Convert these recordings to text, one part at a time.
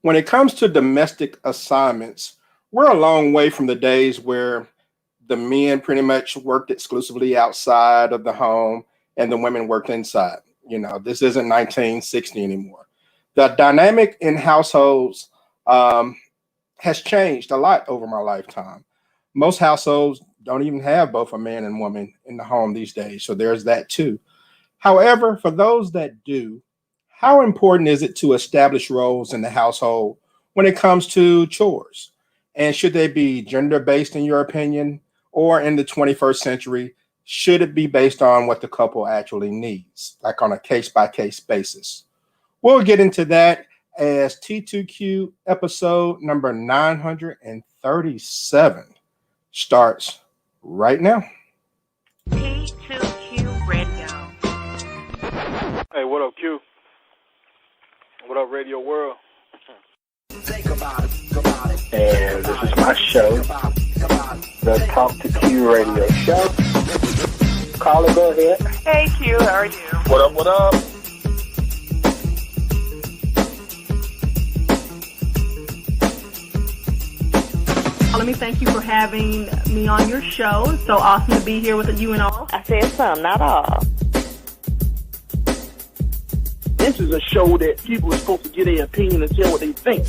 When it comes to domestic assignments, we're a long way from the days where the men pretty much worked exclusively outside of the home and the women worked inside. This isn't 1960 anymore. The dynamic in households um, has changed a lot over my lifetime. Most households don't even have both a man and woman in the home these days. So there's that too. However, for those that do, how important is it to establish roles in the household when it comes to chores? And should they be gender based, in your opinion? Or in the 21st century, should it be based on what the couple actually needs, like on a case by case basis? We'll get into that as T2Q episode number 937 starts right now. T2Q Radio. Hey, what up, Q? What up, Radio World? Think about it. And this is my show, the Talk to Q Radio Show. Caller, go ahead. Hey, Q, how are you? What up, what up? Let me thank you for having me on your show. It's so awesome to be here with you and all. I said some, not all. This is a show that people are supposed to get their opinion and tell what they think.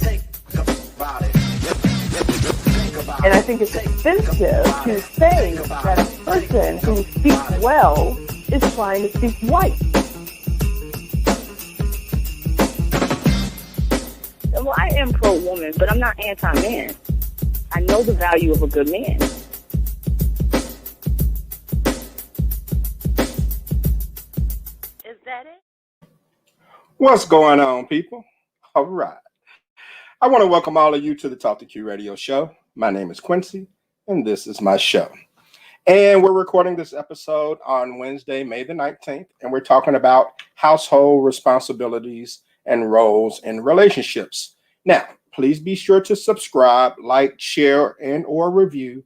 And I think it's offensive to say that a person who speaks well is trying to speak white. Well, I am pro-woman, but I'm not anti-man. I know the value of a good man. Is that it? What's going on, people? All right. I want to welcome all of you to the Talk to Q Radio Show. My name is Quincy, and this is my show. And we're recording this episode on Wednesday, May the 19th, and we're talking about household responsibilities and roles in relationships. Now, please be sure to subscribe, like, share, and or review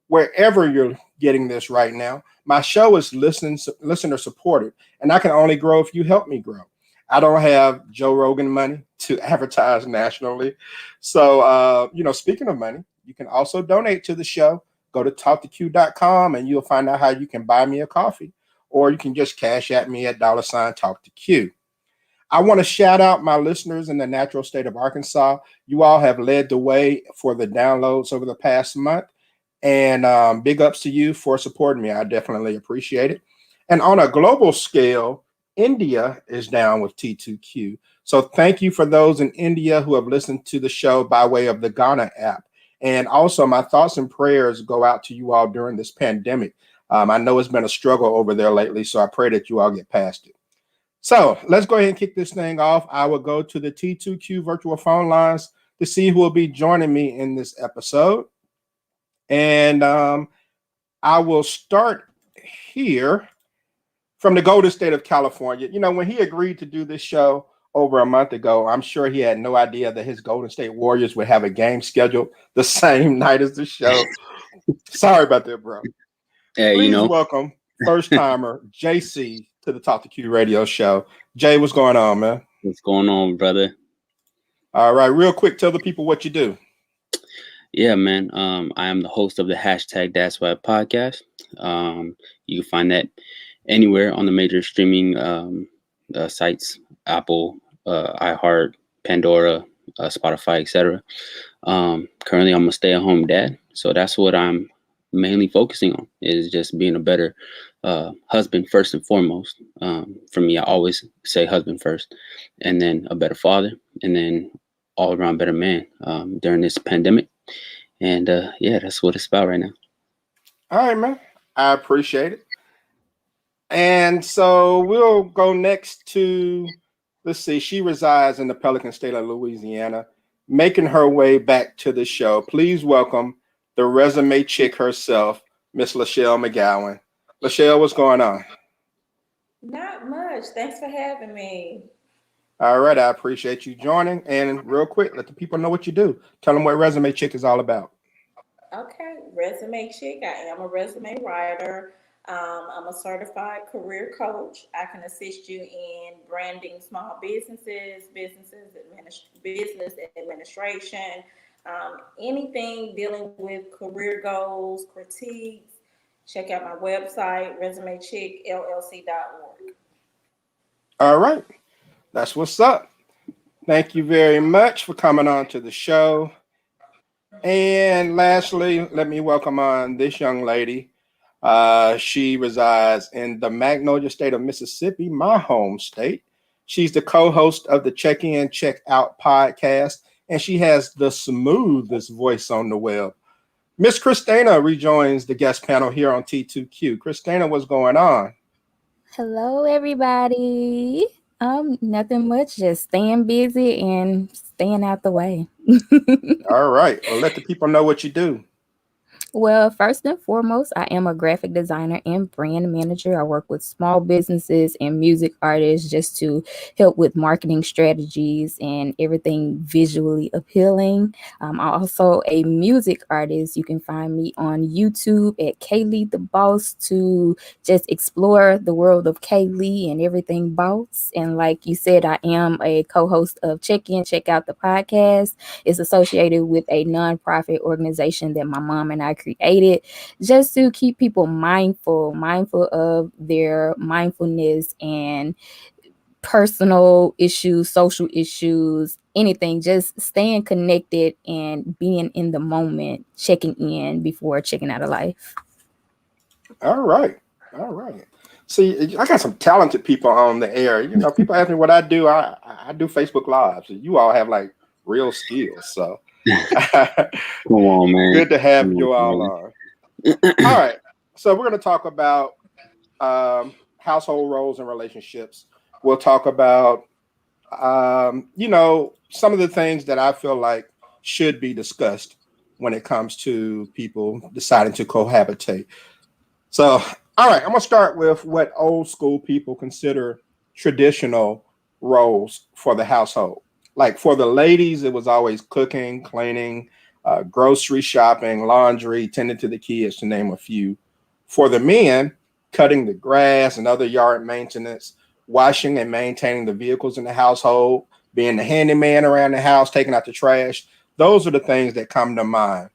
wherever you're getting this right now. My show is listener supported, and I can only grow if you help me grow. I don't have Joe Rogan money to advertise nationally. So, speaking of money, you can also donate to the show. Go to talktoq.com and you'll find out how you can buy me a coffee, or you can just cash at me at $talktoq. I want to shout out my listeners in the natural state of Arkansas. You all have led the way for the downloads over the past month. And big ups to you for supporting me. I definitely appreciate it. And on a global scale, India is down with T2Q. So thank you for those in India who have listened to the show by way of the Ghana app. And also my thoughts and prayers go out to you all during this pandemic. I know it's been a struggle over there lately, so I pray that you all get past it. So let's go ahead and kick this thing off. I will go to the T2Q virtual phone lines to see who will be joining me in this episode. And I will start here from the Golden State of California. When he agreed to do this show over a month ago, I'm sure he had no idea that his Golden State Warriors would have a game scheduled the same night as the show. Sorry about that, bro. Hey, Please welcome first timer JC to the Talk to Q Radio Show. Jay, what's going on, man? What's going on, brother? All right, real quick, tell the people what you do. Yeah, man. I am the host of the hashtag That's Why podcast. You can find that anywhere on the major streaming sites, Apple, iHeart, Pandora, Spotify, etc. Currently, I'm a stay-at-home dad, so that's what I'm mainly focusing on, is just being a better husband first and foremost. For me, I always say husband first, and then a better father, and then all-around better man during this pandemic. And yeah, that's what it's about right now. All right, man. I appreciate it. And so we'll go next to, let's see, she resides in the Pelican State of Louisiana, making her way back to the show. Please welcome the resume chick herself, Miss LaShell McGowan. LaShell, what's going on? Not much. Thanks for having me. All right, I appreciate you joining. And real quick, let the people know what you do. Tell them what Resume Chick is all about. Okay, Resume Chick. I am a resume writer. I'm a certified career coach. I can assist you in branding small businesses, business administration, anything dealing with career goals, critiques. Check out my website, resumechicllc.org. All right. That's what's up. Thank you very much for coming on to the show. And lastly, let me welcome on this young lady. She resides in the Magnolia State of Mississippi, my home state. She's the co-host of the Check In, Check Out podcast, and she has the smoothest voice on the web. Miss Christina rejoins the guest panel here on T2Q. Christina, what's going on? Hello, everybody. Nothing much, just staying busy and staying out the way. All right. Well, let the people know what you do. Well, first and foremost, I am a graphic designer and brand manager. I work with small businesses and music artists just to help with marketing strategies and everything visually appealing. I'm also a music artist. You can find me on YouTube at Kaylee the Boss to just explore the world of Kaylee and everything boss. And like you said, I am a co-host of Check In, Check Out the podcast. It's associated with a nonprofit organization that my mom and I created just to keep people mindful of their mindfulness and personal issues, social issues, anything, just staying connected and being in the moment, checking in before checking out of life. All right. See, I got some talented people on the air. You know, people ask me what I do. I do Facebook Lives. You all have like real skills. So Come on, man. Good to have you all on. All right. So we're going to talk about household roles and relationships. We'll talk about, some of the things that I feel like should be discussed when it comes to people deciding to cohabitate. So, all right, I'm going to start with what old school people consider traditional roles for the household. Like for the ladies, it was always cooking, cleaning, grocery shopping, laundry, tending to the kids, to name a few. For the men, cutting the grass and other yard maintenance, washing and maintaining the vehicles in the household, being the handyman around the house, taking out the trash. Those are the things that come to mind.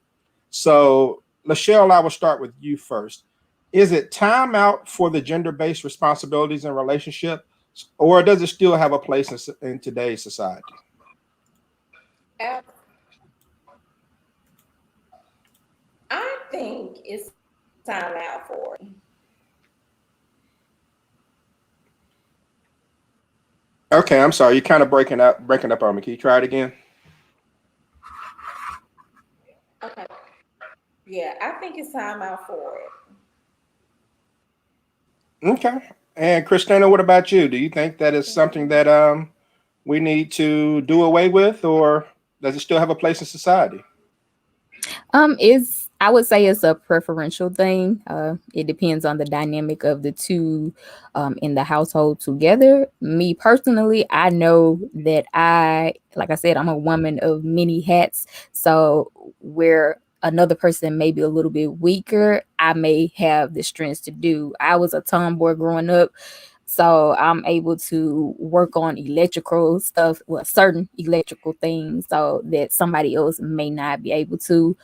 So, LaShell, I will start with you first. Is it time out for the gender-based responsibilities in relationship, or does it still have a place in today's society? I think it's time out for it. Okay, I'm sorry. You're kind of breaking up on me. Can you try it again? Okay. Yeah, I think it's time out for it. Okay. And Christina, what about you? Do you think that is something that we need to do away with, or does it still have a place in society? I would say it's a preferential thing. It depends on the dynamic of the two in the household together. Me personally, I know that like I said, I'm a woman of many hats. So where another person may be a little bit weaker, I may have the strength to do. I was a tomboy growing up. So I'm able to work on electrical stuff, well, certain electrical things, so that somebody else may not be able to.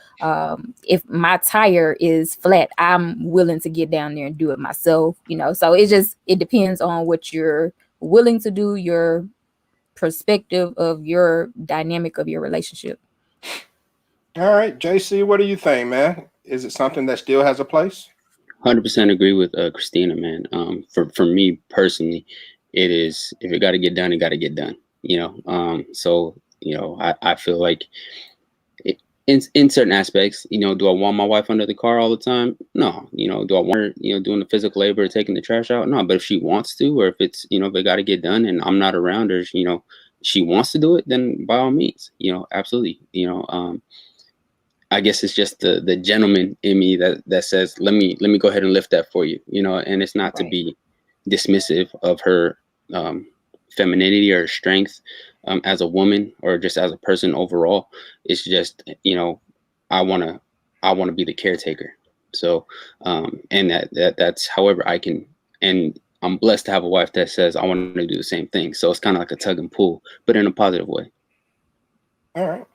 If my tire is flat, I'm willing to get down there and do it myself, So it depends on what you're willing to do, your perspective of your dynamic of your relationship. All right, JC, what do you think, man? Is it something that still has a place? 100% agree with Christina, man. For me personally, it is, if it got to get done, it got to get done. I feel like in certain aspects, do I want my wife under the car all the time? No. Do I want her, doing the physical labor, taking the trash out? No. But if she wants to, or if it's, if it got to get done and I'm not around her, she wants to do it, then by all means, absolutely. I guess it's just the gentleman in me that says, let me go ahead and lift that for you, and it's not to be dismissive of her femininity or strength as a woman or just as a person overall. It's just, I want to be the caretaker, So, and that's however I can, and I'm blessed to have a wife that says I want to do the same thing. So it's kind of like a tug and pull, but in a positive way. All right.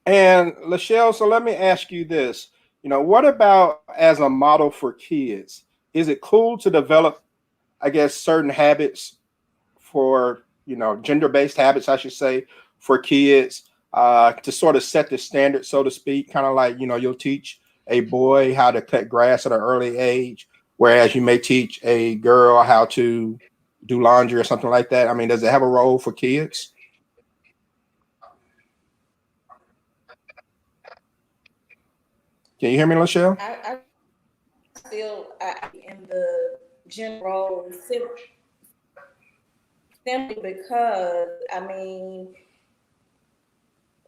And LaShell, so let me ask you this. What about as a model for kids? Is it cool to develop, I guess, certain habits for, gender-based habits, I should say, for kids to sort of set the standard, so to speak, kind of like, you'll teach a boy how to cut grass at an early age, whereas you may teach a girl how to do laundry or something like that. I mean, does it have a role for kids? Can you hear me, LaShell? I feel in the general simply because I mean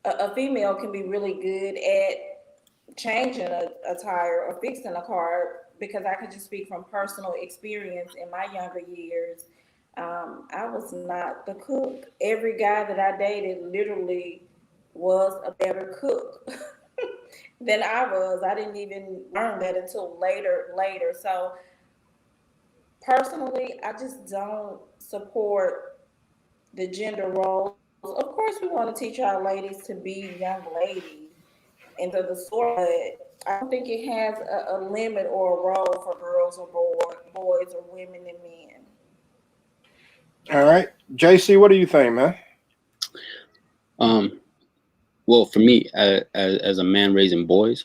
a female can be really good at changing a tire or fixing a car, because I could just speak from personal experience in my younger years. I was not the cook. Every guy that I dated literally was a better cook than I was. I didn't even learn that until later. So personally, I just don't support the gender roles. Of course, we want to teach our ladies to be young ladies and to the sort, but I don't think it has a limit or a role for girls or boys or women and men. All right. JC, what do you think, man? Well, for me, as a man raising boys,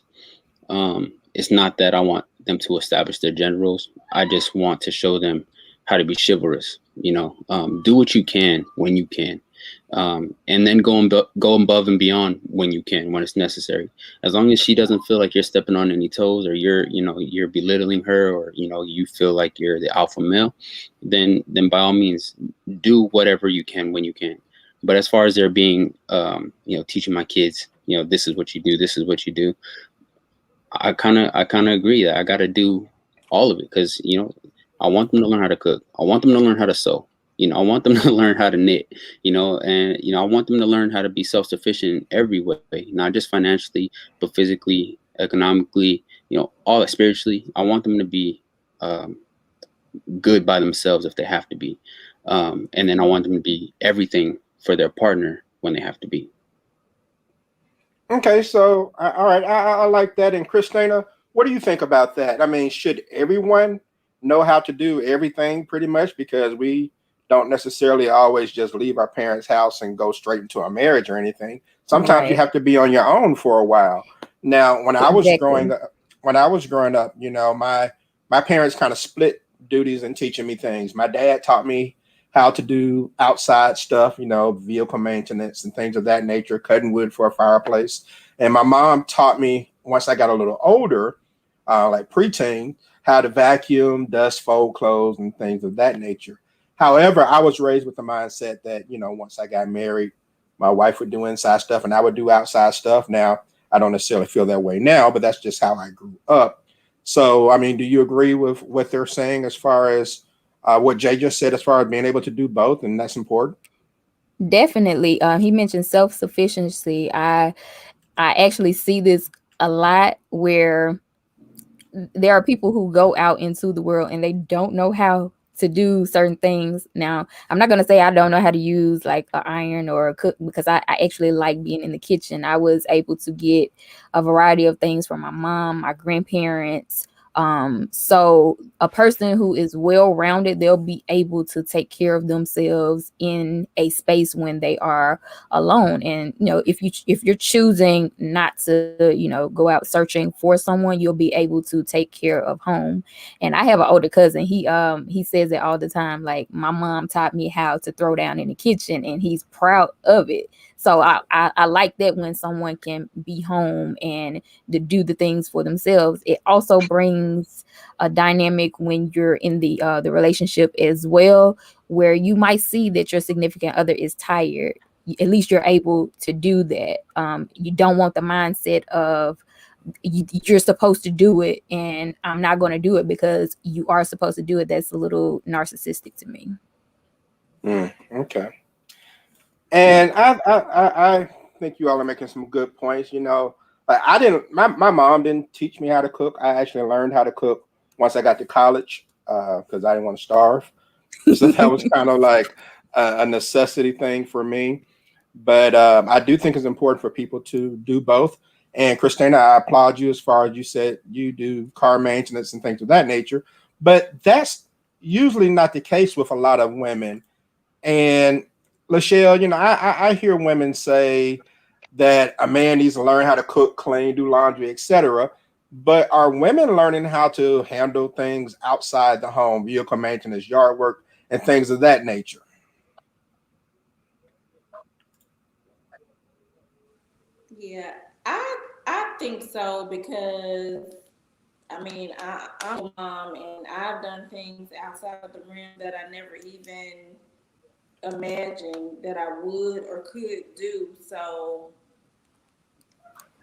it's not that I want them to establish their gender roles. I just want to show them how to be chivalrous. Do what you can when you can, and then go above and beyond when you can, when it's necessary. As long as she doesn't feel like you're stepping on any toes, or you're belittling her, or you feel like you're the alpha male, then by all means do whatever you can when you can. But as far as there being, teaching my kids, this is what you do, this is what you do, I kind of agree that I got to do all of it, because I want them to learn how to cook. I want them to learn how to sew. I want them to learn how to knit. And I want them to learn how to be self-sufficient in every way, not just financially, but physically, economically, all spiritually. I want them to be good by themselves if they have to be, and then I want them to be everything for their partner when they have to be. Okay, so all right, I like that. And Christina, what do you think about that? I mean, should everyone know how to do everything pretty much? Because we don't necessarily always just leave our parents' house and go straight into a marriage or anything. Sometimes you have to be on your own for a while. Now, when I was growing up, my parents kind of split duties in teaching me things. My dad taught me how to do outside stuff, vehicle maintenance and things of that nature, cutting wood for a fireplace. And my mom taught me, once I got a little older, like preteen, how to vacuum, dust, fold clothes, and things of that nature. However, I was raised with the mindset that, once I got married, my wife would do inside stuff and I would do outside stuff. Now, I don't necessarily feel that way now, but that's just how I grew up. So, I mean, do you agree with what they're saying as far as what Jay just said, as far as being able to do both, and that's important? Definitely. He mentioned self-sufficiency. I actually see this a lot, where there are people who go out into the world and they don't know how to do certain things. Now, I'm not going to say I don't know how to use like an iron or a cook, because I actually like being in the kitchen. I was able to get a variety of things from my mom, my grandparents. So a person who is well-rounded, they'll be able to take care of themselves in a space when they are alone. And, if you're choosing not to, go out searching for someone, you'll be able to take care of home. And I have an older cousin. He says it all the time. Like, my mom taught me how to throw down in the kitchen, and he's proud of it. So I like that when someone can be home and to do the things for themselves. It also brings a dynamic when you're in the relationship as well, where you might see that your significant other is tired. At least you're able to do that. You don't want the mindset of you're supposed to do it and I'm not going to do it because you are supposed to do it. That's a little narcissistic to me. Okay. And I think you all are making some good points. I didn't. My mom didn't teach me how to cook. I actually learned how to cook once I got to college because I didn't want to starve. So that was kind of like a necessity thing for me. But I do think it's important for people to do both. And Christina, I applaud you as far as you said you do car maintenance and things of that nature. But that's usually not the case with a lot of women. And LaShell, I hear women say that a man needs to learn how to cook, clean, do laundry, etc. But are women learning how to handle things outside the home, vehicle maintenance, yard work, and things of that nature? Yeah, I think so because I mean I'm a mom and I've done things outside of the realm that I never even imagined that I would or could do. So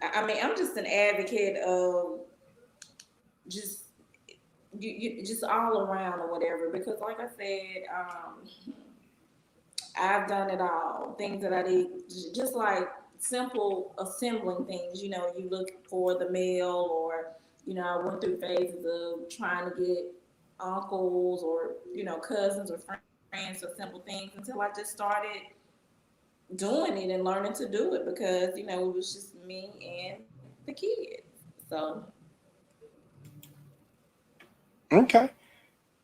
I mean I'm just an advocate of just you just all around or whatever because like I said, I've done it all. Things that I did, just like simple assembling things. You know, you look for the mail, or I went through phases of trying to get uncles or cousins or friends or simple things until I just started doing it and learning to do it because it was just me and the kids. So Okay.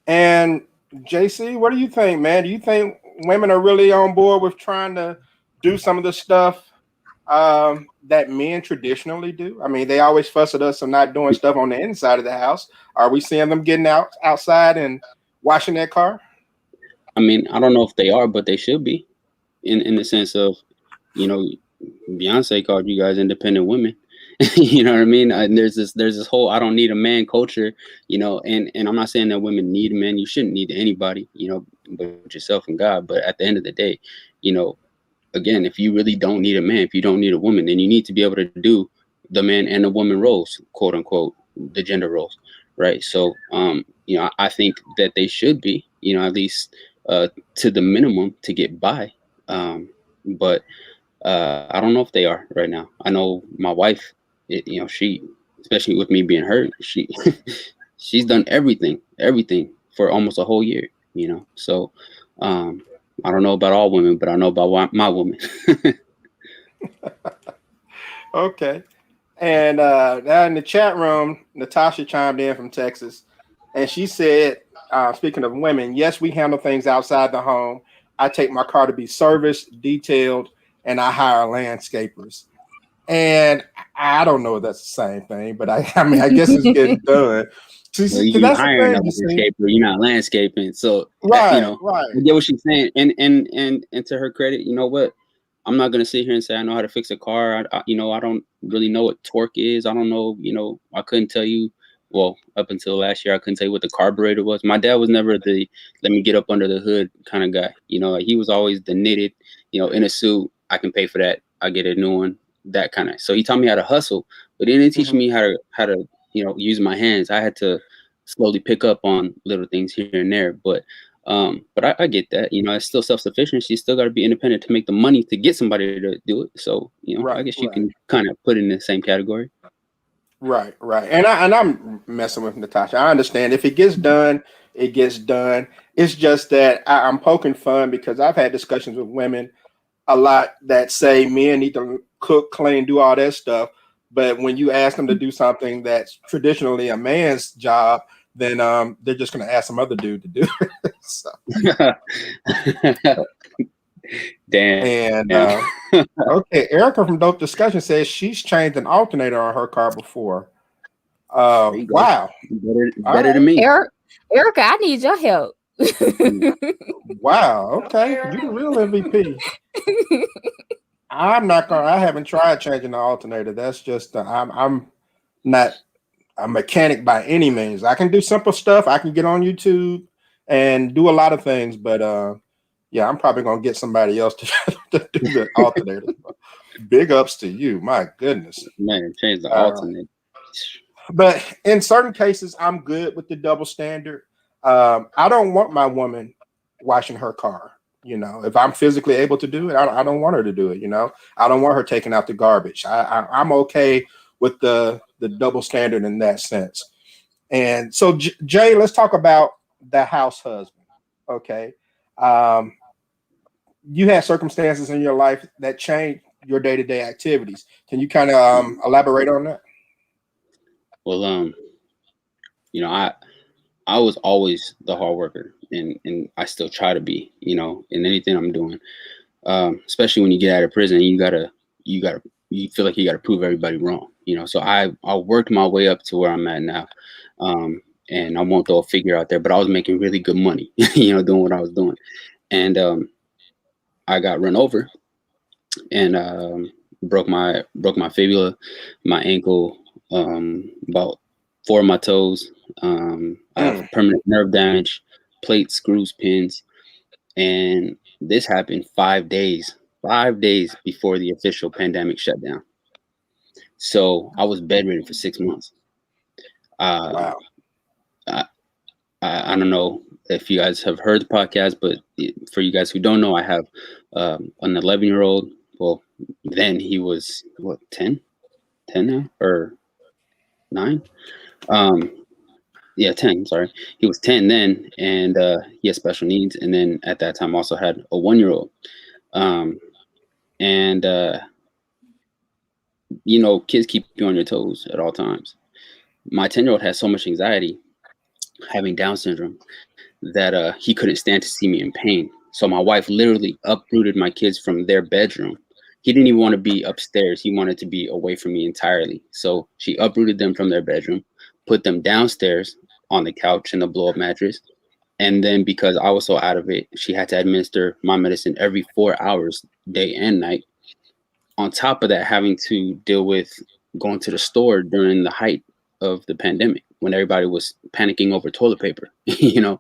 And JC, what do you think, man? Do you think women are really on board with trying to do some of the stuff that men traditionally do? I mean, they always fuss at us for not doing stuff on the inside of the house. Are we seeing them getting outside and washing their car? I mean, I don't know if they are, but they should be, in the sense of, Beyonce called you guys independent women. You know what I mean? And there's this whole I don't need a man culture, and I'm not saying that women need men. You shouldn't need anybody, but yourself and God. But at the end of the day, again, if you really don't need a man, if you don't need a woman, then you need to be able to do the man and the woman roles, quote unquote, the gender roles, right? So, I think that they should be, at least to the minimum to get by. But I don't know if they are right now. I know my wife, she, especially with me being hurt, she's done everything for almost a whole year, So I don't know about all women, but I know about my woman. Okay. And now in the chat room, Natasha chimed in from Texas, and she said, speaking of women, yes, we handle things outside the home. I take my car to be serviced, detailed, and I hire landscapers. And I don't know if that's the same thing, but I mean, I guess it's getting done. Well, you hiring a landscaper, you're not landscaping. So, right. I get what she's saying. And to her credit, you know what? I'm not gonna sit here and say I know how to fix a car. I don't really know what torque is. I don't know. I couldn't tell you. Well, up until last year, I couldn't tell you what the carburetor was. My dad was never the let me get up under the hood kind of guy. He was always the knitted. In a suit, I can pay for that. I get a new one. That kind of. So he taught me how to hustle, but he didn't teach me how to use my hands. I had to slowly pick up on little things here and there. But I get that. It's still self-sufficient. She's still got to be independent to make the money to get somebody to do it. So, I guess you can kind of put it in the same category. Right. And I'm messing with Natasha. I understand if it gets done, it gets done. It's just that I'm poking fun because I've had discussions with women a lot that say men need to cook, clean, do all that stuff. But when you ask them to do something that's traditionally a man's job, then they're just going to ask some other dude to do it. So. Damn. And okay, Erica from Dope Discussion says she's changed an alternator on her car before. Wow, better than me. Erica, I need your help. Wow. Okay, you the real MVP. I haven't tried changing the alternator. That's just I'm not a mechanic by any means. I can do simple stuff. I can get on YouTube and do a lot of things, but yeah, I'm probably gonna get somebody else to do the alternator. Big ups to you. My goodness. Man, change the alternator. But in certain cases, I'm good with the double standard. I don't want my woman washing her car. If I'm physically able to do it, I don't want her to do it. I don't want her taking out the garbage. I'm okay with the double standard in that sense. And so, Jay, let's talk about the house husband. Okay. You had circumstances in your life that changed your day-to-day activities. Can you kind of elaborate on that? Well, you know, I was always the hard worker, and I still try to be, you know, in anything I'm doing. Especially when you get out of prison, you feel like you gotta prove everybody wrong, you know. So I worked my way up to where I'm at now. And I won't throw a figure out there, but I was making really good money, you know, doing what I was doing. And I got run over and broke my fibula, my ankle, about 4 of my toes. I have permanent nerve damage, plates, screws, pins, and this happened 5 days before the official pandemic shutdown. So I was bedridden for 6 months. Wow. I don't know if you guys have heard the podcast, but for you guys who don't know, I have an 11-year-old. Well, then he was 10 now, or 9? Yeah, 10. Sorry, he was 10 then, and he has special needs. And then at that time, also had a 1-year-old. You know, kids keep you on your toes at all times. My 10-year-old has so much anxiety, having Down syndrome, that he couldn't stand to see me in pain. So my wife literally uprooted my kids from their bedroom. He didn't even want to be upstairs. He wanted to be away from me entirely. So she uprooted them from their bedroom, put them downstairs on the couch in the blow-up mattress. And then because I was so out of it, she had to administer my medicine every 4 hours, day and night. On top of that, having to deal with going to the store during the height of the pandemic, when everybody was panicking over toilet paper, you know.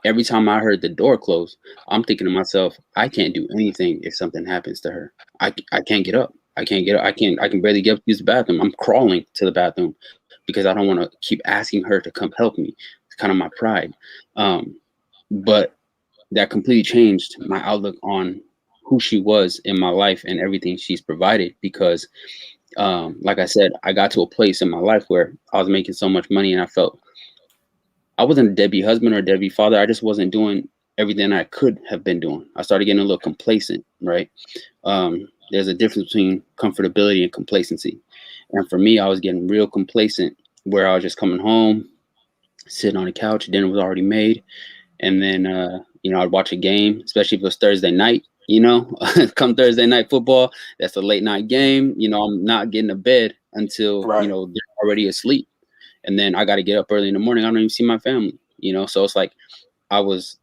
Every time I heard the door close, I'm thinking to myself, I can't do anything if something happens to her. I can't get up. I can barely get up to use the bathroom. I'm crawling to the bathroom because I don't want to keep asking her to come help me. It's kind of my pride. But that completely changed my outlook on who she was in my life and everything she's provided, because like I said, I got to a place in my life where I was making so much money and I felt I wasn't a deadbeat husband or a deadbeat father. I just wasn't doing everything I could have been doing. I started getting a little complacent, right? There's a difference between comfortability and complacency. And for me, I was getting real complacent, where I was just coming home, sitting on the couch, dinner was already made. And then, you know, I'd watch a game, especially if it was Thursday night, you know, come Thursday night football, that's a late night game. You know, I'm not getting to bed until, you know, they're already asleep. And then I got to get up early in the morning. I don't even see my family, you know? So it's like, I was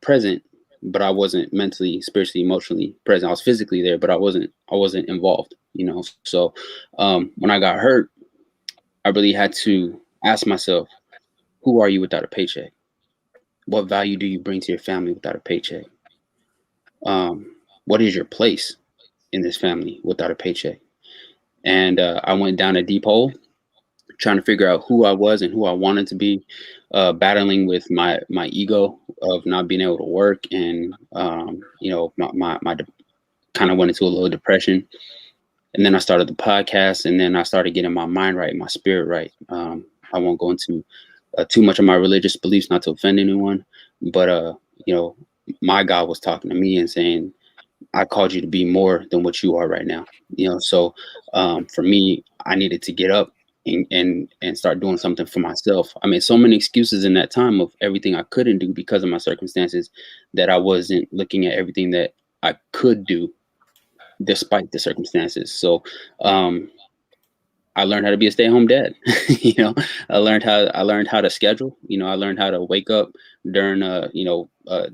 present, but I wasn't mentally, spiritually, emotionally present. I was physically there, but I wasn't involved, you know? So when I got hurt, I really had to ask myself, who are you without a paycheck? What value do you bring to your family without a paycheck? What is your place in this family without a paycheck? And I went down a deep hole, trying to figure out who I was and who I wanted to be, battling with my ego of not being able to work. And, you know, my kind of went into a little depression. And then I started the podcast, and then I started getting my mind right, my spirit right. I won't go into too much of my religious beliefs, not to offend anyone, but, you know, my God was talking to me and saying, I called you to be more than what you are right now. You know, so for me, I needed to get up and start doing something for myself. I made so many excuses in that time of everything I couldn't do because of my circumstances, that I wasn't looking at everything that I could do despite the circumstances. So I learned how to be a stay-at-home dad. You know, I learned how to schedule. You know, I learned how to wake up during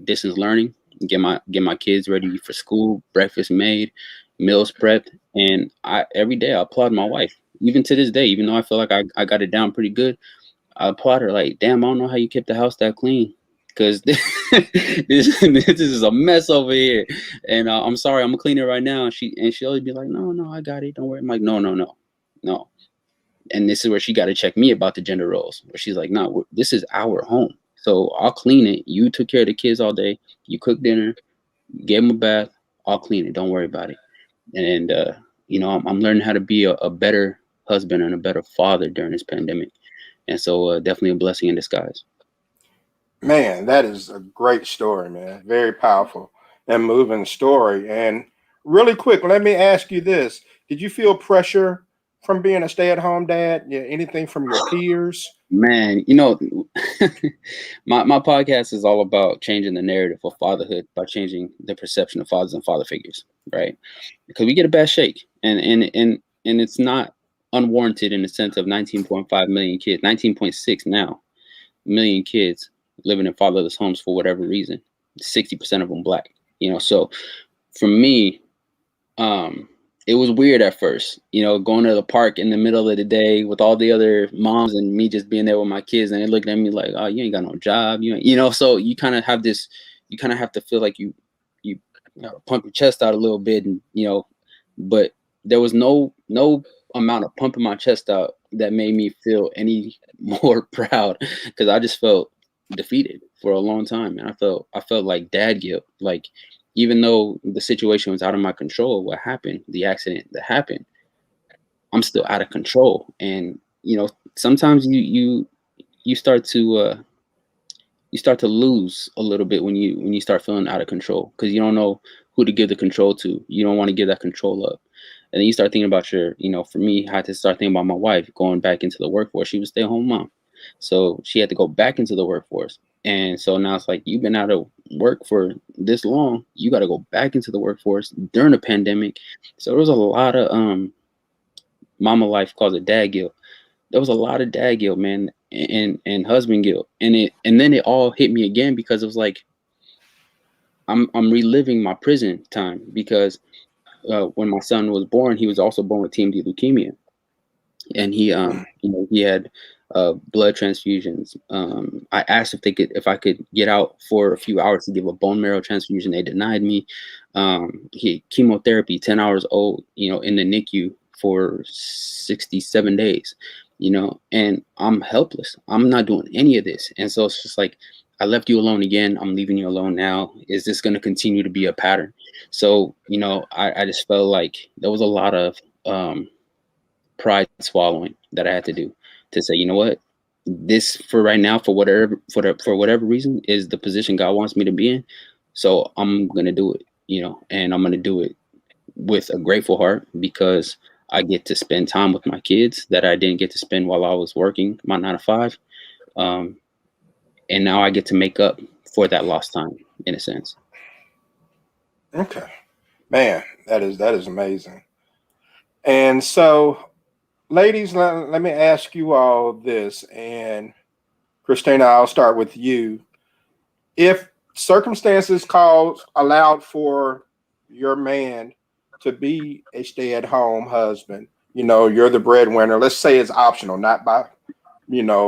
distance learning, get my kids ready for school, breakfast made, meals prepped, and every day I applaud my wife. Even to this day, even though I feel like I got it down pretty good, I applaud her. Like, damn, I don't know how you kept the house that clean, because this is a mess over here. And I'm sorry, I'm gonna clean it right now. And she'll always be like, no, I got it. Don't worry. I'm like, no. And this is where she got to check me about the gender roles. Where she's like, no, this is our home, so I'll clean it. You took care of the kids all day. You cooked dinner, gave them a bath. I'll clean it. Don't worry about it. And I'm learning how to be a better husband and a better father during this pandemic. And so definitely a blessing in disguise. Man, that is a great story, man. Very powerful and moving story. And really quick, let me ask you this. Did you feel pressure from being a stay-at-home dad? Yeah, anything from your peers? Man, my podcast is all about changing the narrative of fatherhood by changing the perception of fathers and father figures, right? Because we get a bad shake, and it's not unwarranted in the sense of 19.5 million kids, 19.6 now million kids living in fatherless homes for whatever reason. 60% of them Black, So for me, it was weird at first, going to the park in the middle of the day with all the other moms and me just being there with my kids, and they looking at me like, "Oh, you ain't got no job," So you kind of have this, you kind of have to feel like you pump your chest out a little bit, and but there was no amount of pumping my chest out that made me feel any more proud, because I just felt defeated for a long time, and I felt like dad guilt, like, even though the situation was out of my control, what happened, the accident that happened, I'm still out of control. And sometimes you start to lose a little bit when you start feeling out of control, because you don't know who to give the control to. You don't want to give that control up. And then you start thinking about for me, I had to start thinking about my wife going back into the workforce. She was a stay-at-home mom, so she had to go back into the workforce. And so now it's like, you've been out of work for this long, you got to go back into the workforce during the pandemic. So there was a lot of mama life calls it dad guilt. There was a lot of dad guilt, man, and husband guilt. And then it all hit me again, because it was like, I'm reliving my prison time, because when my son was born, he was also born with TMD leukemia. And he he had blood transfusions. I asked if I could get out for a few hours to give a bone marrow transfusion. They denied me. He chemotherapy, 10 hours old, in the NICU for 67 days, and I'm helpless. I'm not doing any of this. And so it's just like, I left you alone again. I'm leaving you alone now. Is this going to continue to be a pattern? So, I just felt like there was a lot of pride swallowing that I had to do, to say, you know what, this for right now, for whatever reason, is the position God wants me to be in. So I'm gonna do it, and I'm gonna do it with a grateful heart, because I get to spend time with my kids that I didn't get to spend while I was working my 9 to 5, and now I get to make up for that lost time, in a sense. Okay, man, that is amazing. And so, ladies, let me ask you all this, and Christina, I'll start with you. If circumstances allowed for your man to be a stay-at-home husband, you're the breadwinner. Let's say it's optional, not by,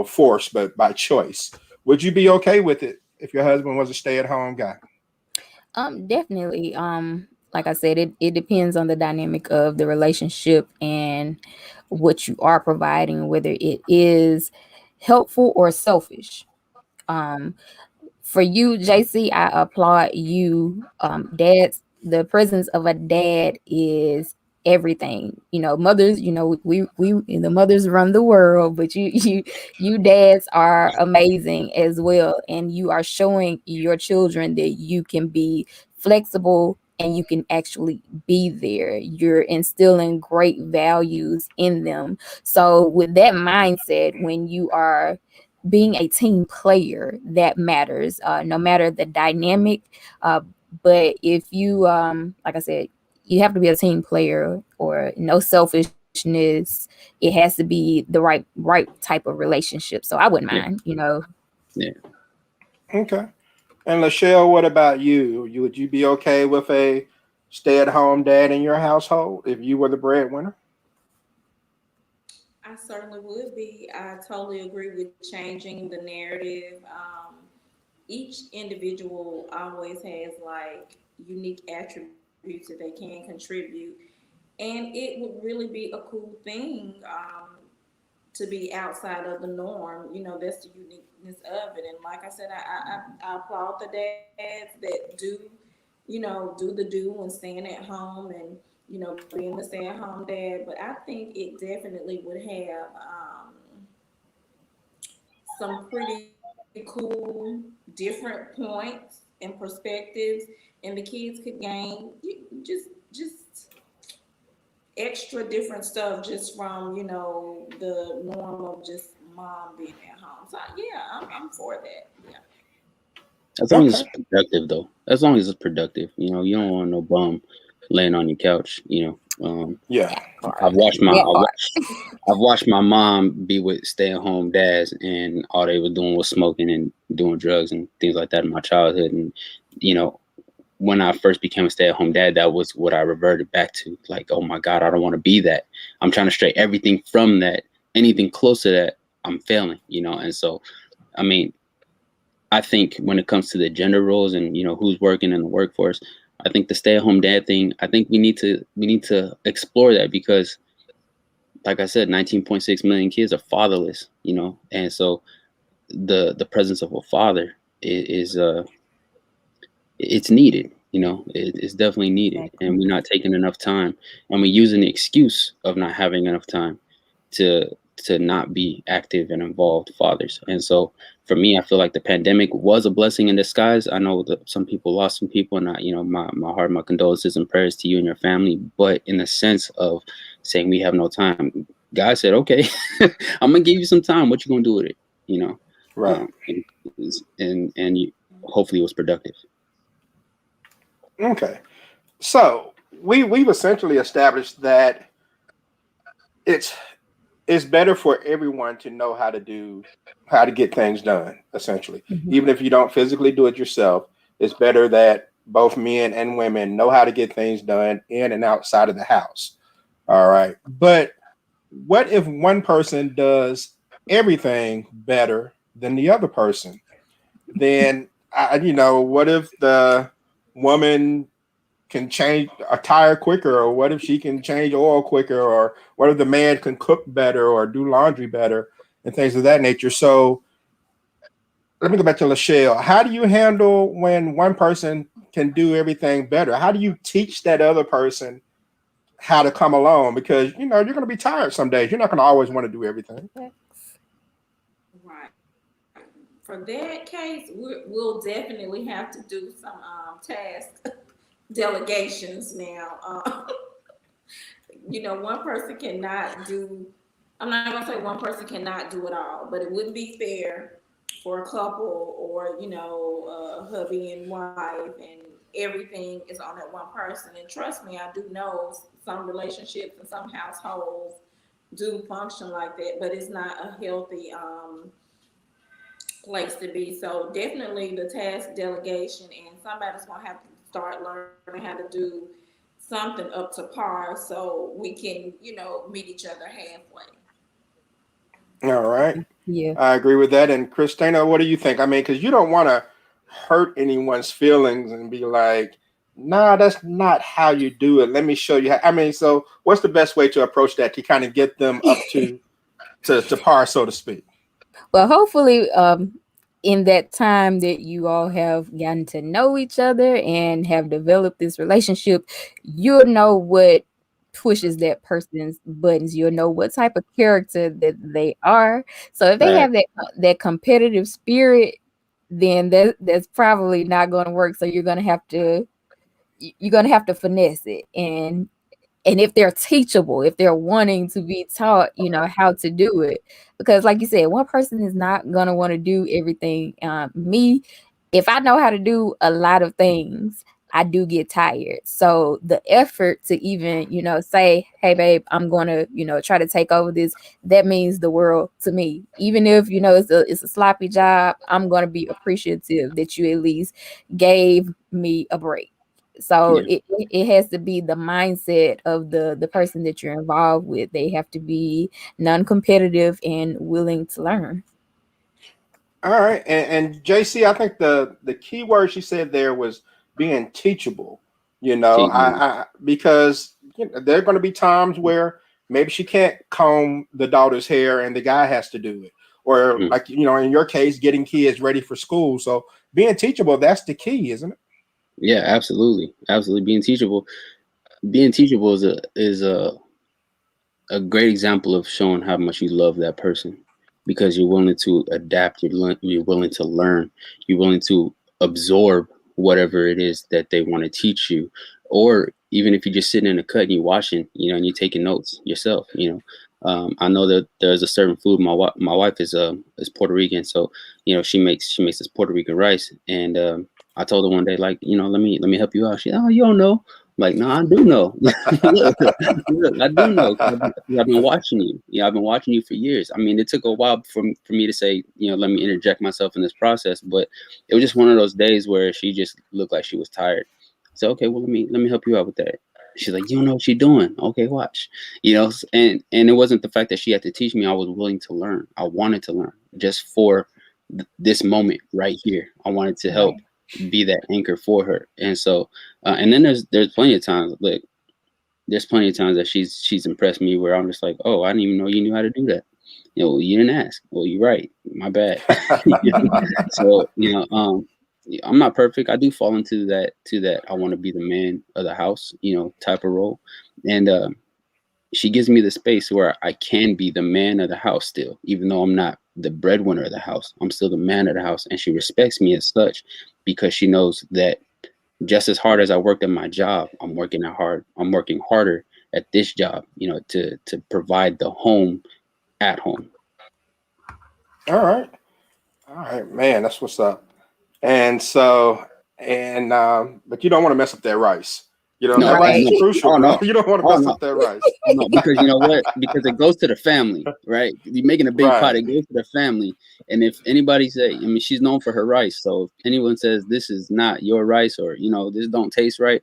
force, but by choice. Would you be okay with it if your husband was a stay-at-home guy? Definitely. Like I said, it depends on the dynamic of the relationship and what you are providing, whether it is helpful or selfish. For you, JC, I applaud you. Dads, the presence of a dad is everything. Mothers, we the mothers run the world, but you dads are amazing as well, and you are showing your children that you can be flexible and you can actually be there. You're instilling great values in them. So with that mindset, when you are being a team player, that matters, no matter the dynamic. But if you, like I said, you have to be a team player, or no selfishness. It has to be the right type of relationship. So I wouldn't mind, Yeah. Okay. And LaShell, what about you? Would you be okay with a stay-at-home dad in your household if you were the breadwinner? I certainly would be. I totally agree with changing the narrative. Each individual always has like unique attributes that they can contribute, and it would really be a cool thing to be outside of the norm. That's the uniqueness of it. And like I said, I applaud the dads that do the do and staying at home and being a stay-at-home dad, but I think it definitely would have some pretty cool different points and perspectives, and the kids could gain just extra different stuff just from the norm of just mom being at home. So yeah, I'm for that. Yeah. As long as it's productive, though. As long as it's productive, you don't want no bum laying on your couch. Yeah. I've watched my mom be with stay-at-home dads, and all they were doing was smoking and doing drugs and things like that in my childhood. And when I first became a stay-at-home dad, that was what I reverted back to. Like, oh my God, I don't want to be that. I'm trying to stray everything from that. Anything close to that, I'm failing. And so, I mean, I think when it comes to the gender roles and who's working in the workforce, I think the stay-at-home dad thing, I think we need to explore that, because like I said, 19.6 million kids are fatherless, and so the presence of a father is it's needed, it's definitely needed. And we're not taking enough time, and we're using the excuse of not having enough time to not be active and involved fathers. And so for me, I feel like the pandemic was a blessing in disguise. I know that some people lost some people, and my heart, my condolences and prayers to you and your family. But in the sense of saying we have no time, God said, okay, I'm gonna give you some time. What you gonna do with it? Right. And hopefully it was productive. Okay. So we've essentially established that it's better for everyone to know how to get things done, essentially. Mhm. Even if you don't physically do it yourself, it's better that both men and women know how to get things done in and outside of the house. All right. But what if one person does everything better than the other person? Then, what if the woman can change a tire quicker, or what if she can change oil quicker, or what if the man can cook better or do laundry better and things of that nature? So let me go back to LaShell. How do you handle when one person can do everything better? How do you teach that other person how to come along? Because you're going to be tired some days. You're not going to always want to do everything. Right. For that case, we'll definitely have to do some task delegations now. One person cannot do, I'm not going to say one person cannot do it all, but it wouldn't be fair for a couple or, hubby and wife, and everything is on that one person. And trust me, I do know some relationships and some households do function like that, but it's not a healthy place to be. So definitely the task delegation, and somebody's going to have to start learning how to do something up to par so we can, meet each other halfway. All right. Yeah. I agree with that. And Christina, what do you think? I mean, because you don't want to hurt anyone's feelings and be like, nah, that's not how you do it. Let me show you how. I mean, so what's the best way to approach that to kind of get them up to par, so to speak? Well, hopefully, in that time that you all have gotten to know each other and have developed this relationship, you'll know what pushes that person's buttons. You'll know what type of character that they are. So if they have that competitive spirit, then that's probably not going to work. So you're gonna have to finesse it. And if they're teachable, if they're wanting to be taught, how to do it, because like you said, one person is not going to want to do everything. Me, if I know how to do a lot of things, I do get tired. So the effort to even, say, hey, babe, I'm going to, try to take over this, that means the world to me. Even if, it's a sloppy job, I'm going to be appreciative that you at least gave me a break. So it has to be the mindset of the person that you're involved with. They have to be non-competitive and willing to learn. All right. And JC, I think the key word she said there was being teachable, because there are going to be times where maybe she can't comb the daughter's hair and the guy has to do it. Or like, in your case, getting kids ready for school. So being teachable, that's the key, isn't it? Yeah, absolutely. Absolutely. Being teachable. being teachable is a great example of showing how much you love that person, because you're willing to adapt, you're willing to learn, you're willing to absorb whatever it is that they want to teach you. Or even if you're just sitting in a cut and you're watching, and you're taking notes yourself. I know that there's a certain food. My wife is Puerto Rican, so she makes this Puerto Rican rice, and I told her one day, like, let me help you out. She, oh, you don't know. I'm like, no, I do know. Look, I do know. I've been watching you. I've been watching you for years. I mean, it took a while for me to say, let me interject myself in this process, but it was just one of those days where she just looked like she was tired. So, okay, well, let me help you out with that. She's like, you don't know what she's doing. Okay, watch. And it wasn't the fact that she had to teach me. I was willing to learn. I wanted to learn just for this moment right here. I wanted to help be that anchor for her. And so, and then there's plenty of times, there's plenty of times that she's impressed me where I'm just like, oh, I didn't even know you knew how to do that. You didn't ask. Well, you're right. My bad. So, I'm not perfect. I do fall into that I want to be the man of the house, type of role. And she gives me the space where I can be the man of the house still, even though I'm not the breadwinner of the house. I'm still the man of the house. And she respects me as such, because she knows that just as hard as I worked at my job, I'm working harder at this job, to provide the home at home. All right, man, that's what's up. And so, but you don't want to mess up that rice. That rice is crucial. No. You don't want to mess up that rice. No, because you know what? Because it goes to the family, right? You're making a big pot. It goes to the family. And if anybody she's known for her rice. So if anyone says this is not your rice, or this don't taste right,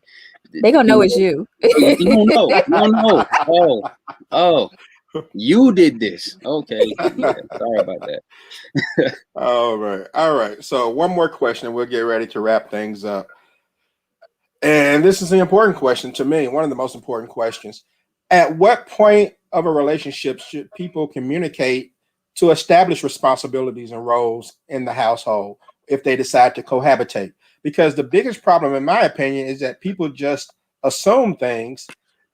they gonna know it's you. You don't know. Oh, you did this. Okay. Yeah, sorry about that. All right. So one more question, and we'll get ready to wrap things up. And this is an important question to me, one of the most important questions. At what point of a relationship should people communicate to establish responsibilities and roles in the household if they decide to cohabitate? Because the biggest problem, in my opinion, is that people just assume things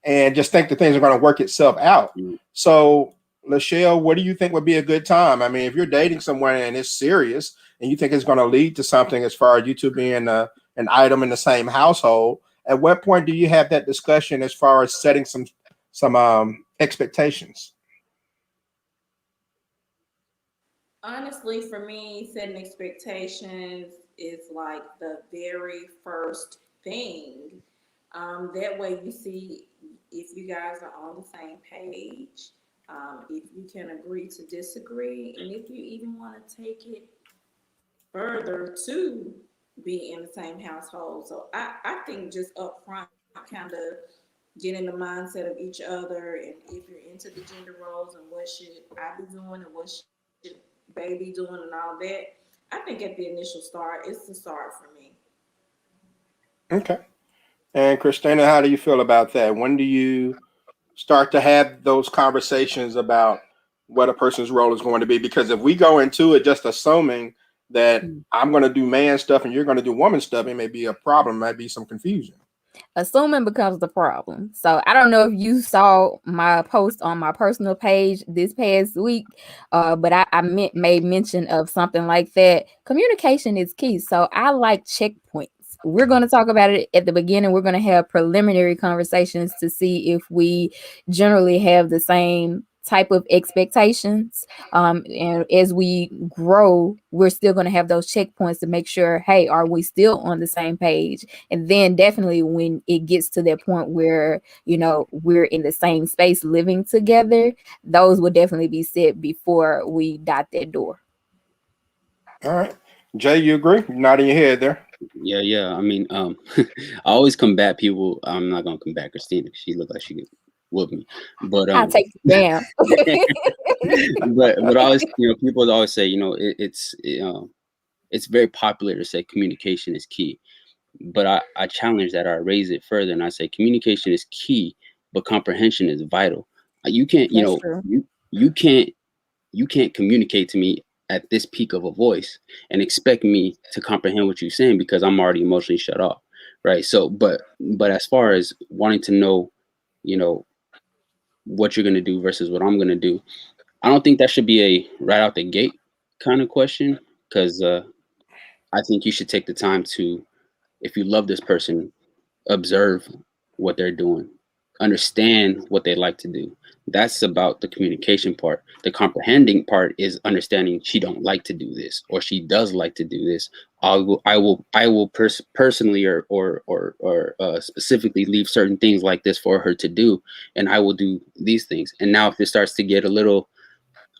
and just think that things are going to work itself out. So, LaShell, what do you think would be a good time? I mean, if you're dating someone and it's serious and you think it's going to lead to something as far as you two being an item in the same household, at what point do you have that discussion as far as setting some expectations? Honestly, for me, setting expectations is like the very first thing. That way you see if you guys are on the same page, if you can agree to disagree, and if you even want to take it further to be in the same household. So I think just up front, kind of get in the mindset of each other, and if you're into the gender roles and what should I be doing and what should baby doing and all that. I think at the initial start, it's the start for me. Okay. And Christina, how do you feel about that? When do you start to have those conversations about what a person's role is going to be? Because if we go into it just assuming that I'm going to do man stuff and you're going to do woman stuff, it may be a problem, might be some confusion. Assuming becomes the problem. So I don't know if you saw my post on my personal page this past week, but I made mention of something like that. Communication is key. So I like checkpoints. We're going to talk about it at the beginning. We're going to have preliminary conversations to see if we generally have the same type of expectations. And as we grow, we're still going to have those checkpoints to make sure, hey, are we still on the same page? And then definitely when it gets to that point where, we're in the same space living together, those will definitely be set before we dot that door. All right. Jay, you agree? You're nodding your head there. Yeah. I mean, I always combat people. I'm not going to combat Christina. She looked like she could whoop me, but I'll take it down. but always, people always say, it's very popular to say communication is key, but I challenge that. I raise it further and I say communication is key, but comprehension is vital. You can't, you can't communicate to me at this peak of a voice and expect me to comprehend what you're saying, because I'm already emotionally shut off. right? So, but as far as wanting to know, what you're gonna do versus what I'm gonna do, I don't think that should be a right out the gate kind of question, because I think you should take the time to, if you love this person, observe what they're doing, understand what they like to do. That's about the communication part. The comprehending part is understanding she don't like to do this, or she does like to do this. I will personally or specifically leave certain things like this for her to do, and I will do these things. And now if it starts to get a little,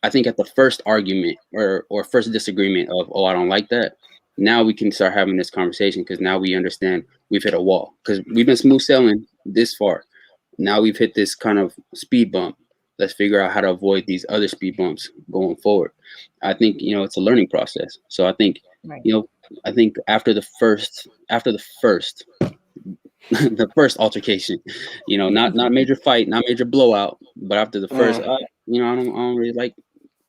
I think at the first argument or first disagreement of, oh, I don't like that, now we can start having this conversation, because now we understand we've hit a wall, because we've been smooth sailing this far. Now we've hit this kind of speed bump. Let's figure out how to avoid these other speed bumps going forward. I think, it's a learning process. So I think, I think after the first the first altercation, not major fight, not major blowout, but after the first, I don't really like,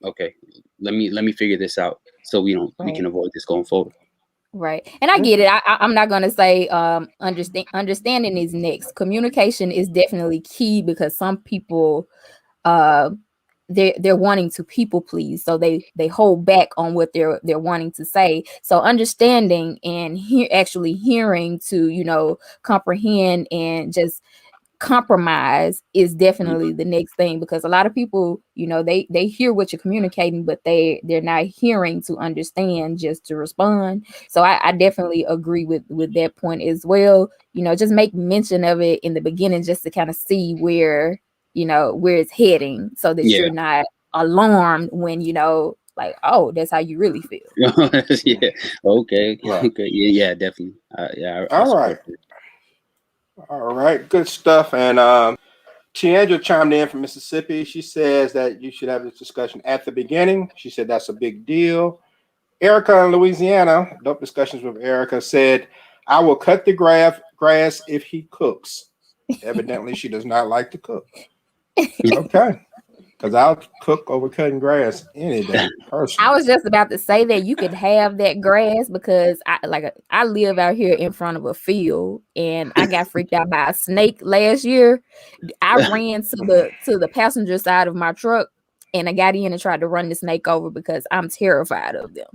okay, let me figure this out so we can avoid this going forward. Right. And I get it. I'm not going to say understanding is next. Communication is definitely key, because some people they're wanting to people please, so they hold back on what they're wanting to say. So understanding and actually hearing to comprehend and just compromise is definitely the next thing, because a lot of people they hear what you're communicating, but they're not hearing to understand, just to respond. So I definitely agree with that point as well. Just make mention of it in the beginning, just to kind of see where it's heading, so that you're not alarmed when like, oh, that's how you really feel. Yeah. Okay. Okay. Yeah, definitely. All right. All right, good stuff. And Tiandra chimed in from Mississippi. She says that you should have this discussion at the beginning. She said that's a big deal. Erica in Louisiana, dope discussions with Erica, said, I will cut the grass if he cooks. Evidently, she does not like to cook. Okay. Because I'll cook over cutting grass any day, personally. I was just about to say that you could have that grass, because I live out here in front of a field, and I got freaked out by a snake last year. I ran to the passenger side of my truck, and I got in and tried to run the snake over, because I'm terrified of them.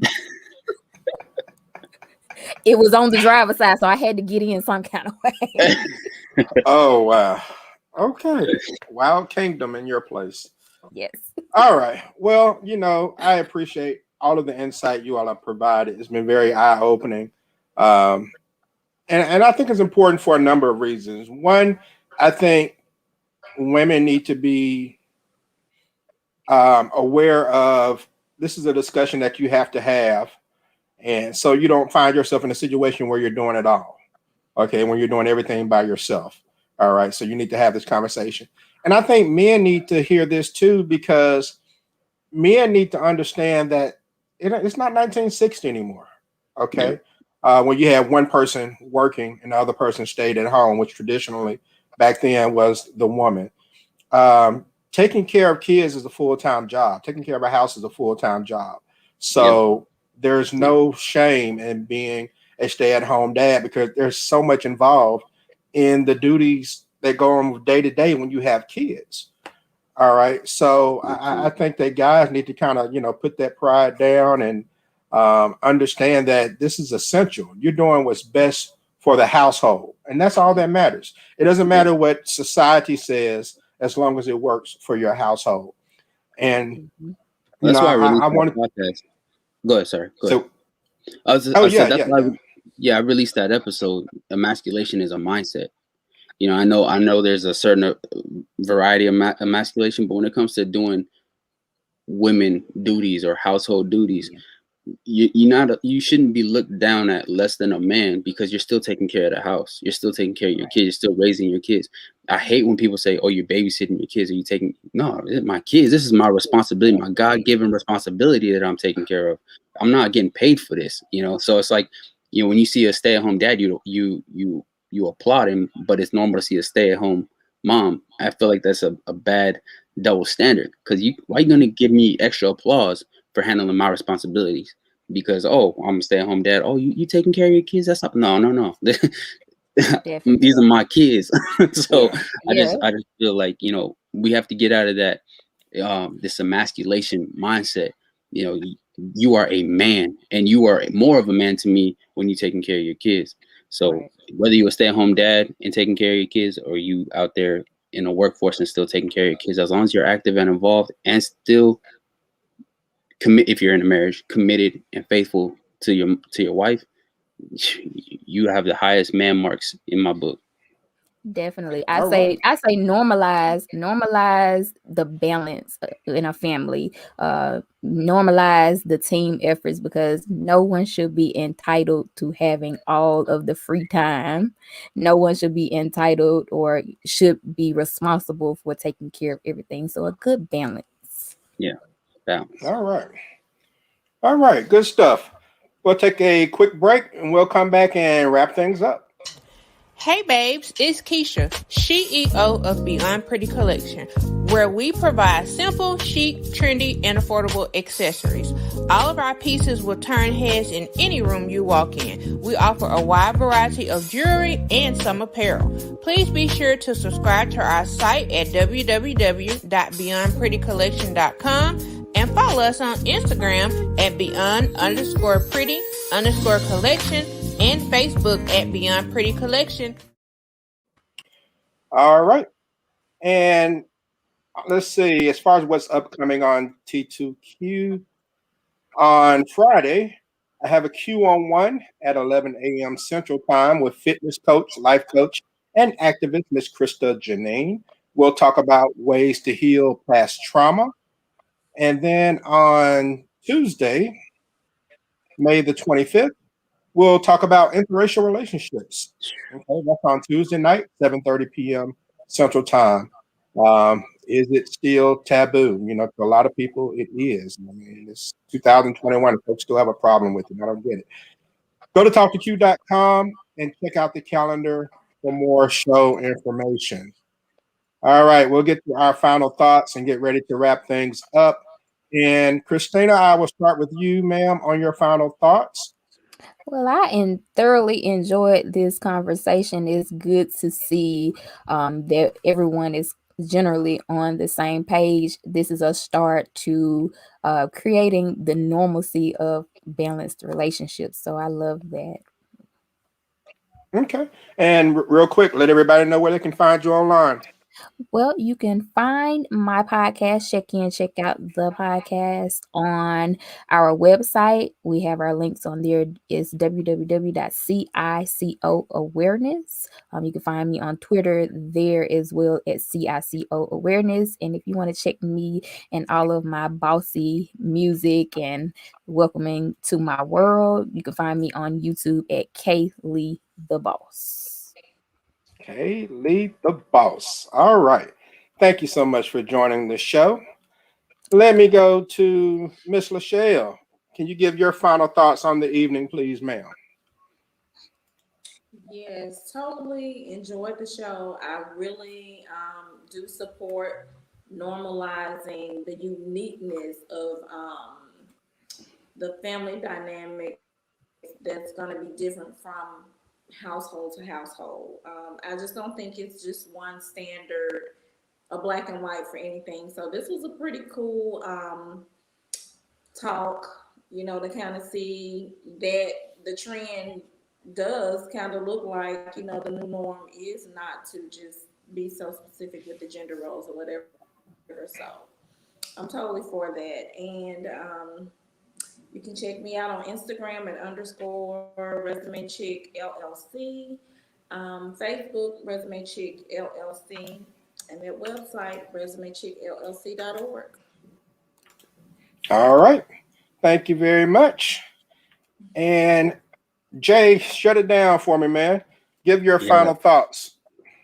It was on the driver's side, so I had to get in some kind of way. Oh, wow. Okay. Wild Kingdom in your place. Yes. All right. Well, I appreciate all of the insight you all have provided. It's been very eye-opening. And I think it's important for a number of reasons. One, I think women need to be aware of, this is a discussion that you have to have. And so you don't find yourself in a situation where you're doing it all. Okay. When you're doing everything by yourself. All right. So you need to have this conversation. And I think men need to hear this too, because men need to understand that it's not 1960 anymore. Okay. When you had one person working and the other person stayed at home, which traditionally back then was the woman. Taking care of kids is a full-time job. Taking care of a house is a full-time job. So there's no shame in being a stay-at-home dad, because there's so much involved in the duties that go on day to day when you have kids. All right. So I think that guys need to kind of, put that pride down and understand that this is essential. You're doing what's best for the household, and that's all that matters. It doesn't matter what society says, as long as it works for your household. And that's why I want to go ahead. Sorry. Go ahead. I released that episode. Emasculation is a mindset. I know there's a certain variety of emasculation, but when it comes to doing women duties or household duties, you shouldn't be looked down at less than a man, because you're still taking care of the house. You're still taking care of your kids. You're still raising your kids. I hate when people say, oh, you're babysitting your kids. Are you taking? No, my kids. This is my responsibility, my God-given responsibility that I'm taking care of. I'm not getting paid for this, So it's like, when you see a stay-at-home dad, you applaud him, but it's normal to see a stay-at-home mom. I feel like that's a bad double standard, because why are you going to give me extra applause for handling my responsibilities? Because, oh, I'm a stay-at-home dad. Oh, you taking care of your kids? That's not, no. these are my kids. So Yeah. I just feel like, we have to get out of that this emasculation mindset. You are a man, and you are more of a man to me when you're taking care of your kids. So whether you're a stay-at-home dad and taking care of your kids, or you out there in the workforce and still taking care of your kids, as long as you're active and involved and still if you're in a marriage, committed and faithful to your wife, you have the highest man marks in my book. Definitely. I say normalize the balance in a family. Normalize the team efforts, because no one should be entitled to having all of the free time. No one should be entitled or should be responsible for taking care of everything. So a good balance. Yeah. Balance. All right. Good stuff. We'll take a quick break and we'll come back and wrap things up. Hey babes, it's Keisha, CEO of Beyond Pretty Collection, where we provide simple, chic, trendy, and affordable accessories. All of our pieces will turn heads in any room you walk in. We offer a wide variety of jewelry and some apparel. Please be sure to subscribe to our site at www.beyondprettycollection.com and follow us on Instagram at beyond_pretty_collection and Facebook at Beyond Pretty Collection. All right. And let's see, as far as what's upcoming on T2Q, on Friday, I have a Q-on-1 at 11 a.m. Central Time with fitness coach, life coach, and activist Miss Krista Janine. We'll talk about ways to heal past trauma. And then on Tuesday, May the 25th, we'll talk about interracial relationships. Okay, that's on Tuesday night, 7:30 p.m. Central Time. Is it still taboo? To a lot of people, it is. I mean, it's 2021, and folks still have a problem with it. I don't get it. Go to talktoq.com and check out the calendar for more show information. All right, we'll get to our final thoughts and get ready to wrap things up. And Christina, I will start with you, ma'am, on your final thoughts. Well, I thoroughly enjoyed this conversation. It's good to see that everyone is generally on the same page. This is a start to creating the normalcy of balanced relationships. So I love that. Okay. And real quick, let everybody know where they can find you online. Well, you can find my podcast, check out the podcast on our website. We have our links on there. It's www.CICO Awareness. You can find me on Twitter there as well at CICO Awareness. And if you want to check me and all of my bossy music and welcoming to my world, you can find me on YouTube at K Lee the Boss. Okay, Lee the Boss. All right. Thank you so much for joining the show. Let me go to Miss LaShell. Can you give your final thoughts on the evening, please, ma'am? Yes, totally enjoyed the show. I really do support normalizing the uniqueness of the family dynamic that's going to be different from household to household. I just don't think it's just one standard, a black and white for anything. So this was a pretty cool talk, to kind of see that the trend does kind of look like, the new norm is not to just be so specific with the gender roles or whatever. So I'm totally for that. And you can check me out on Instagram at _Resume Chic LLC, Facebook Resume Chic LLC, and that website resumechicllc.org. All right. Thank you very much. And Jay, shut it down for me, man. Give your final thoughts.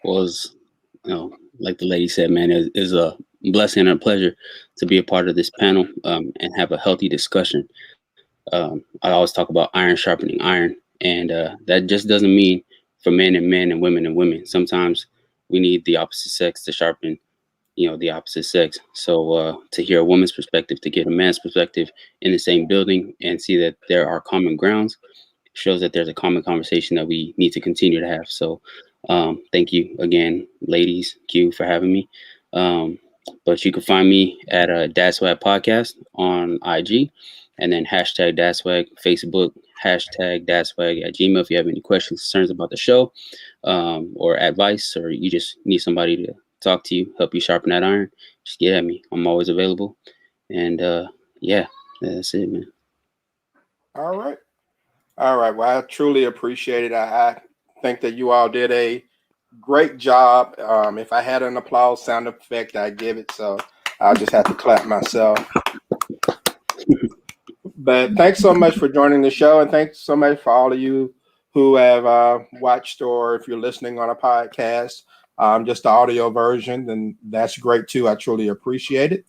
Was, like the lady said, man, it is a blessing and a pleasure to be a part of this panel and have a healthy discussion. I always talk about iron sharpening iron, and that just doesn't mean for men and men and women. Sometimes we need the opposite sex to sharpen, the opposite sex. So to hear a woman's perspective, to get a man's perspective in the same building and see that there are common grounds, shows that there's a common conversation that we need to continue to have. So thank you again, ladies, Q, for having me. But you can find me at DadSwag Podcast on IG, and then hashtag DadSwag Facebook, hashtag DadSwag at Gmail if you have any questions, concerns about the show, or advice, or you just need somebody to talk to you, help you sharpen that iron. Just get at me. I'm always available. And yeah, that's it, man. All right. Well, I truly appreciate it. I think that you all did a great job. If I had an applause sound effect, I'd give it. So I'll just have to clap myself. But thanks so much for joining the show. And thanks so much for all of you who have watched, or if you're listening on a podcast, just the audio version, then that's great too. I truly appreciate it.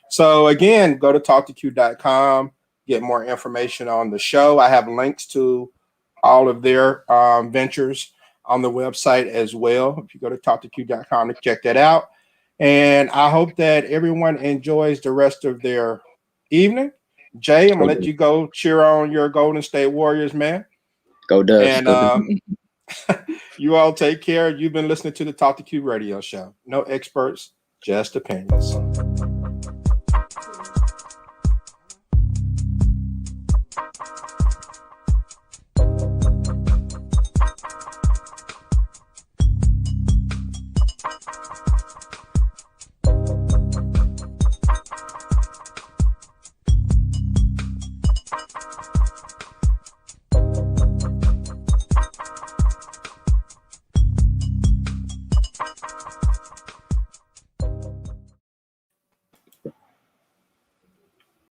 So again, go to talktoq.com, get more information on the show. I have links to all of their ventures on the website as well. If you go to talktoq.com to check that out. And I hope that everyone enjoys the rest of their evening. Jay, I'm going to let you go cheer on your Golden State Warriors, man. Go Dubs. And you all take care. You've been listening to the Talk to Q radio show. No experts, just opinions.